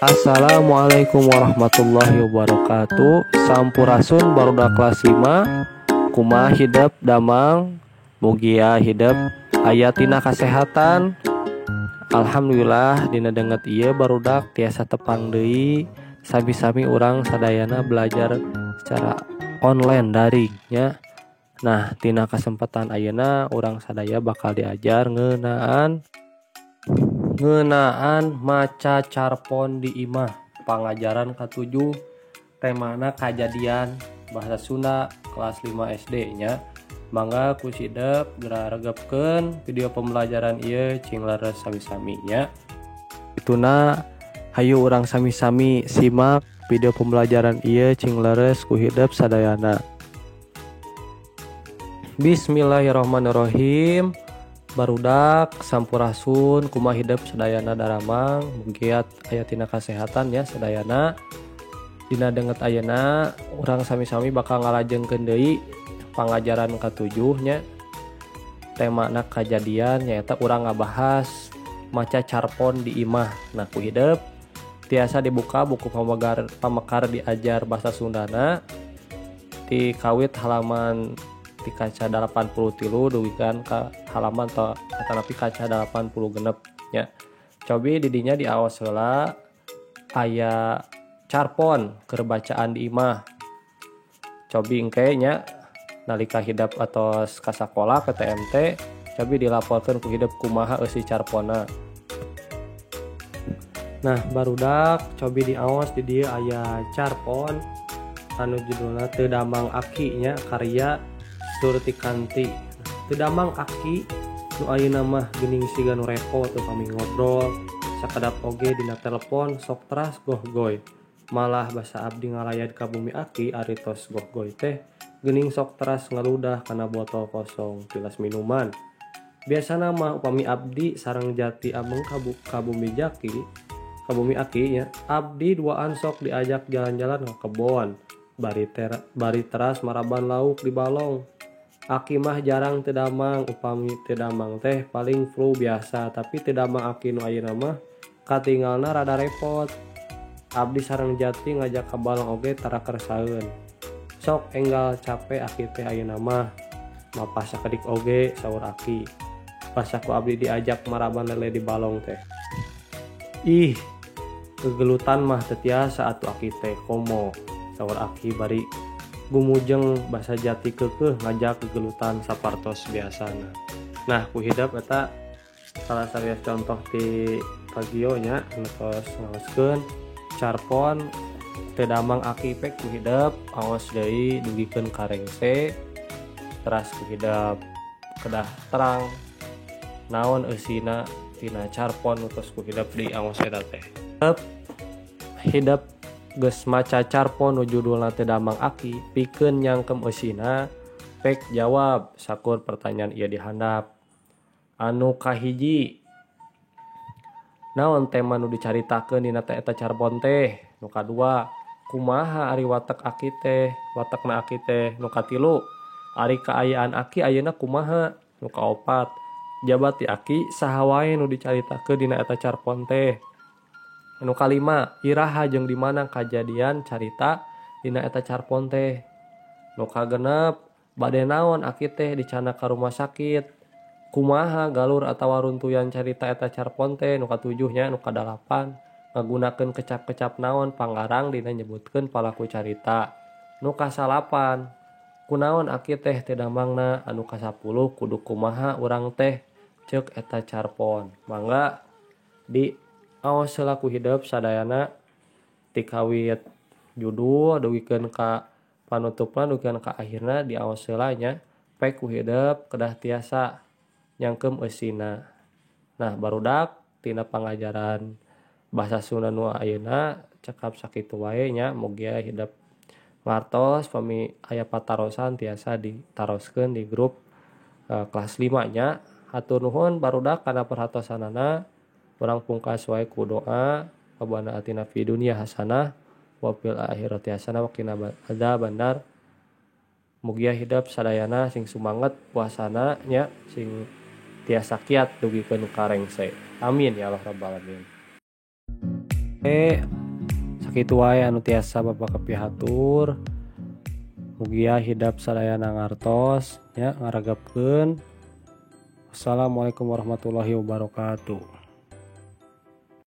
Assalamualaikum warahmatullahi wabarakatuh. Sampurasun barudak kelas 5. Kumaha hidup damang mugia hidup ayatina kesehatan. Alhamdulillah dina denget ieu barudak tiasa tepang deui sami-sami urang sadayana belajar secara online daring nya. Nah, tina kesempatan ayeuna urang sadaya bakal diajar ngeunaan maca carpon di imah. Pangajaran ke-7 temana kajadian bahasa Sunda kelas 5 SD nya. Mangga ku sidep geura video pembelajaran ieu cing leres sami-sami nya. Ituna hayu urang sami-sami simak video pembelajaran ieu cing leres ku hidup sadayana. Bismillahirrahmanirrahim. Barudak sampurasun kumaha hidup sadayana daramang mugiat ayatina kesehatan ya sadayana. Dina denget ayeuna urang sami-sami bakal ngalajengkeun deui pangajaran ke-7 nya. Temana kajadian nyaeta urang ngabahas maca carpon di imah. Nah, ku hidup tiasa dibuka buku pamekar diajar bahasa Sundana di kawit halaman di kaca 83 dugikan ke halaman atanapi kaca 80 genep nya. Cobi didinya diaos heula aya carpon keur bacaan di imah. Cobi engke nya nalika hidup atos ka sakola ke TMT cobi dilaporkeun ku hidup kumaha eusi carponna. Nah, barudak cobi diaos di dieu aya carpon anu judulna Teu Damang Aki nya karya Surtikanti. Teu damang aki nu ayeuna mah geuning siga nu repot upami ngobrol sakedap oge dina telepon sok teras gohgoy. Malah basa abdi ngalayad ka bumi aki ari tos gohgoy teh geuning sok teras ngaludah kana botol kosong tilas minuman. Biasana mah upami abdi sareng jati ameng ka bumi aki nya abdi duaan sok diajak jalan-jalan ke kebon bari teras maraban lauk di balong. Aki mah jarang teu damang, upami teu damang teh paling flu biasa, tapi teu damang aki nu ayeuna mah katinggalna rada repot. Abdi sareng jati ngajak ka balong oge tara kersaeun. Sok enggal capek aki teh ayeuna mah. Mapah sakedik oge saur aki. Pas aku abdi diajak maraban lele di balong teh. Ih, kegelutan mah teu tiasa atuh aki teh komo saur aki bari gumujeng basa jati keukeuh ngajak kegelutan sapartos biasana. Nah, ku hidup eta salah satu contoh di pagio nya ngetos ngaoskeun carpon teu damang aki pek ku hidup aos deui dugikeun ka rengse teras ku hidup kedah terang naon eusina tina carpon utus ku hidup di aos eta teh. Hidup geus maca carpon nu judulna Teu Damang Aki pikeun nyangkem eusina pek jawab sakur pertanyaan ieu dihandap. Anu kahiji, naon tema nu dicaritakeun dina eta carpon teh? Nu kadua, kumaha ari watak aki teh? Watakna aki teh. Nu katilu, ari kaayaan aki ayeuna kumaha? Nu kaopat, jabat ti aki saha wae nu dicaritakeun dina eta carpon teh? Anu kalima, iraha jeung di mana kajadian carita dina eta carpon teh? Nu kagenep, bade naon aki teh dicana ka rumah sakit? Kumaha galur atawa runtuyan carita eta carpon teh? Nu katujuh nya, nu kadalapan, ngagunakeun kecap-kecap naon pangarang dina nyebutkeun palaku carita? Nu kasalapan, kunaon aki teh teu damangna? Anu kasapuluh, kudu kumaha urang teh ceuk eta carpon? Mangga di aos heula ku hidup sadayana ti kawit judul dugikeun ka panutupna dugikeun ka akhirna di aos heula nya pek ku hidup kedah tiasa nyangkeum eusina. Nah, barudak tina pangajaran bahasa Sunda nu ayeuna cekap sakitu wae nya mugia hidup ngartos pami aya patarosan tiasa ditaroskeun di grup kelas 5 nya. Hatur nuhun barudak kana perhatosanana. Urang pungkas wae ku doa Rabbana atina fid dunya hasanah wa fil akhirati hasanah wa qina adzabannar. Mugia hidup sadayana sing sumanget puasana nya sing tiasa kiat dugikeun ka rengse. Amin ya Allah rabbal alamin. sakitu wae anu tiasa Bapak kepihatur. Mugia hidap sadayana ngartos nya ngaragapkeun. Wassalamualaikum warahmatullahi wabarakatuh.